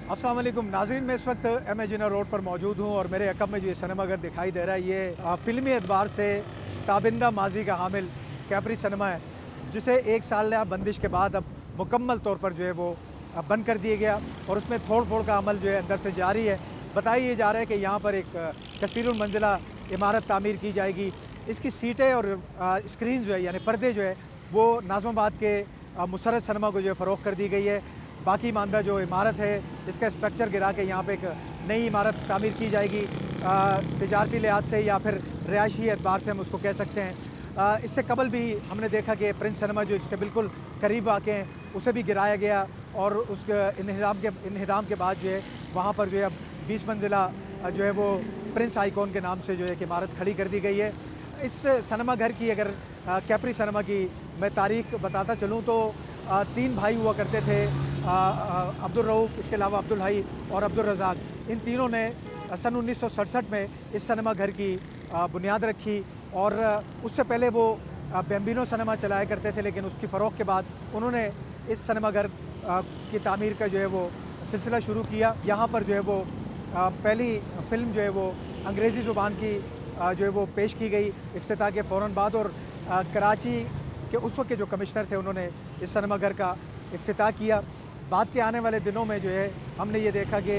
अस्सलाम वालेकुम नाज़रीन, मैं इस वक्त एमेजिना रोड पर मौजूद हूँ और मेरे अकब में जो ये सिनेमा घर दिखाई दे रहा है ये फ़िल्मी एतबार से ताबिंदा माजी का हामिल कैपरी सिनेमा है, जिसे एक साल बंदिश के बाद अब मुकम्मल तौर पर जो है वो बंद कर दिया गया और उसमें तोड़ फोड़ का अमल जो है अंदर से जारी है। बताया ये जा रहा है कि यहाँ पर एक कसीरुल मंजिला इमारत तामीर की जाएगी। इसकी सीटें और स्क्रीन जो है यानी पर्दे जो है वो नाज़िमाबाद के मुसर्रत सिनेमा को जो है फ़रोख्त कर दी गई है। बाकी मानदा जो इमारत है इसका स्ट्रक्चर गिरा के यहाँ पे एक नई इमारत तामीर की जाएगी। तिजारती लिहाज से या फिर रिहायशी एतबार से हम उसको कह सकते हैं। इससे कबल भी हमने देखा कि प्रिंस सिनेमा जो इसके बिल्कुल करीब वाक़ हैं उसे भी गिराया गया और उस इन्हिदाम के बाद जो है वहाँ पर जो है अब 20 मंजिला जो है वो प्रिंस आइकॉन के नाम से जो है कि इमारत खड़ी कर दी गई है। इस सिनेमा घर की अगर कैपरी सिनेमा की मैं तारीख़ बताता चलूँ तो 3 भाई हुआ करते थे, अब्दुल रऊफ़, इसके अलावा अब्दुल हई और अब्दुल रज़ाक। इन तीनों ने सन 1967 में इस सिनेमा घर की बुनियाद रखी और उससे पहले वो बैम्बिनो सिनेमा चलाया करते थे, लेकिन उसकी फ़रोग़ के बाद उन्होंने इस सिनेमा घर की तामीर का जो है वो सिलसिला शुरू किया। यहाँ पर जो है वो पहली फ़िल्म जो है वो अंग्रेज़ी ज़ुबान की जो है वो पेश की गई इफ्तिताह के फ़ौरन बाद और कराची के उस वक्त के जो कमिश्नर थे उन्होंने इस सिनेमा घर का इफ्तिताह किया। बाद के आने वाले दिनों में जो है हमने ये देखा कि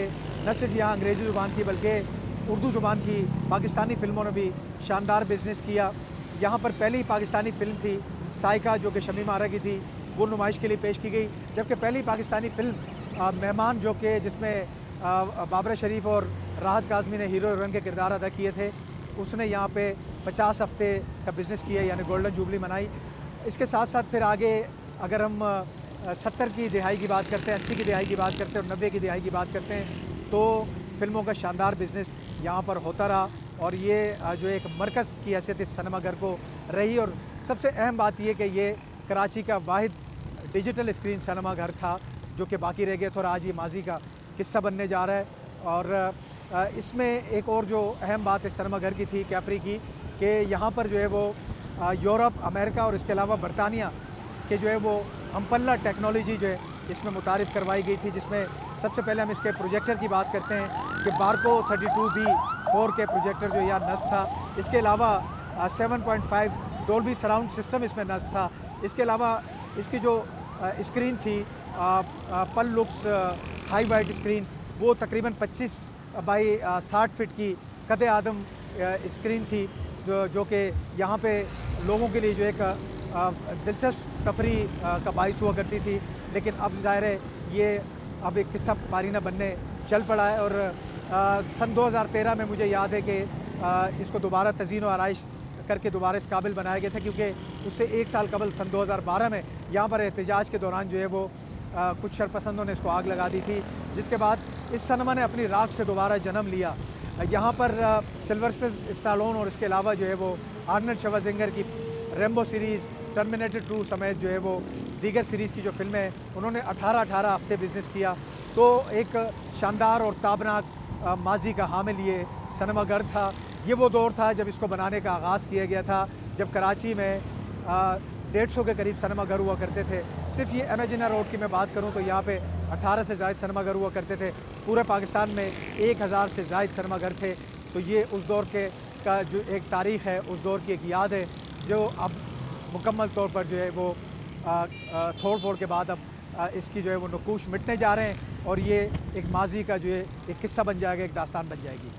न सिर्फ यहाँ अंग्रेज़ी ज़ुबान की बल्कि उर्दू ज़ुबान की पाकिस्तानी फ़िल्मों ने भी शानदार बिज़नेस किया। यहाँ पर पहली पाकिस्तानी फ़िल्म थी साइका, जो कि शमीम आरा की थी, वो नुमाइश के लिए पेश की गई। जबकि पहली पाकिस्तानी फ़िल्म मेहमान, जो कि जिसमें बाबरा शरीफ और राहत काज़मी ने हीरो हीरोइन के किरदार अदा किए थे, उसने यहाँ पे 50 हफ़्ते का बिज़नेस किया यानी गोल्डन जुबली मनाई। इसके साथ साथ फिर आगे अगर हम 70 की दिहाई की बात करते हैं, 80 की दिहाई की बात करते हैं और 90 की दिहाई की बात करते हैं तो फ़िल्मों का शानदार बिज़नेस यहाँ पर होता रहा और ये जो एक मरकज़ की हैसियत इस सिनेमा घर को रही। और सबसे अहम बात ये कि ये कराची का वाहिद डिजिटल स्क्रीन सिनेमा घर था जो कि बाकी रह गया था और आज ये माजी का किस्सा बनने जा रहा है। और इसमें एक और जो अहम बात इस सिनेमा घर की थी कैपरी की, कि यहाँ पर जो है वो यूरोप, अमेरिका और इसके अलावा बरतानिया के जो है वो अम्पल्ला टेक्नोलॉजी जो है इसमें मुतारिफ़ करवाई गई थी, जिसमें सबसे पहले हम इसके प्रोजेक्टर की बात करते हैं कि बारको 32B4 के प्रोजेक्टर जो यहाँ नस्ब था। इसके अलावा 7.5 डोल्बी सराउंड सिस्टम इसमें नस्ब था। इसके अलावा इसकी जो स्क्रीन थी पल लुक्स हाई वाइड स्क्रीन, वो तकरीबन 25 बाई 60 फ़िट की कद आदम स्क्रीन थी जो कि यहाँ पे लोगों के लिए जो एक दिलचस्प तफरी का बाइस हुआ करती थी। लेकिन अब ज़ाहिर है ये अब एक किस्सा पारीना बनने चल पड़ा है। और सन 2013 में मुझे याद है कि इसको दोबारा तज़ीन व आराइश करके दोबारा इस काबिल बनाया गया था, क्योंकि उससे एक साल कबल सन 2012 में यहाँ पर एहतजाज के दौरान जो है वो कुछ शरपसंदों ने इसको आग लगा दी थी, जिसके बाद इस सिनेमा ने अपनी राख से दोबारा जन्म लिया। यहाँ पर सिल्वेस्टर स्टालोन और इसके अलावा जो है वो आर्नल्ड श्वार्ज़नेगर की रेम्बो सीरीज़, टर्मिनेटर 2 समेत जो है वो दीगर सीरीज़ की जो फ़िल्में हैं उन्होंने 18 हफ़्ते बिज़नेस किया। तो एक शानदार और ताबनाक माजी का हामिल ये सिनेमा घर था। ये वो दौर था जब इसको बनाने का आगाज़ किया गया था, जब कराची में 150 के करीब सिनेमा घर हुआ करते थे। सिर्फ ये एमेजिना रोड की मैं बात करूँ तो यहाँ पे 18 से ज़ायद सिनेमा घर हुआ करते थे। पूरे पाकिस्तान में 1000 से ज़ायद सिनेमा घर थे। तो ये उस दौर के का जो एक तारीख़ है, उस दौर की एक याद है जो अब मुकम्मल तौर पर जो है वो तोड़ फोड़ के बाद अब इसकी जो है वो नकूश मिटने जा रहे हैं और ये एक माजी का जो है एक किस्सा बन जाएगा, एक दास्तान बन जाएगी।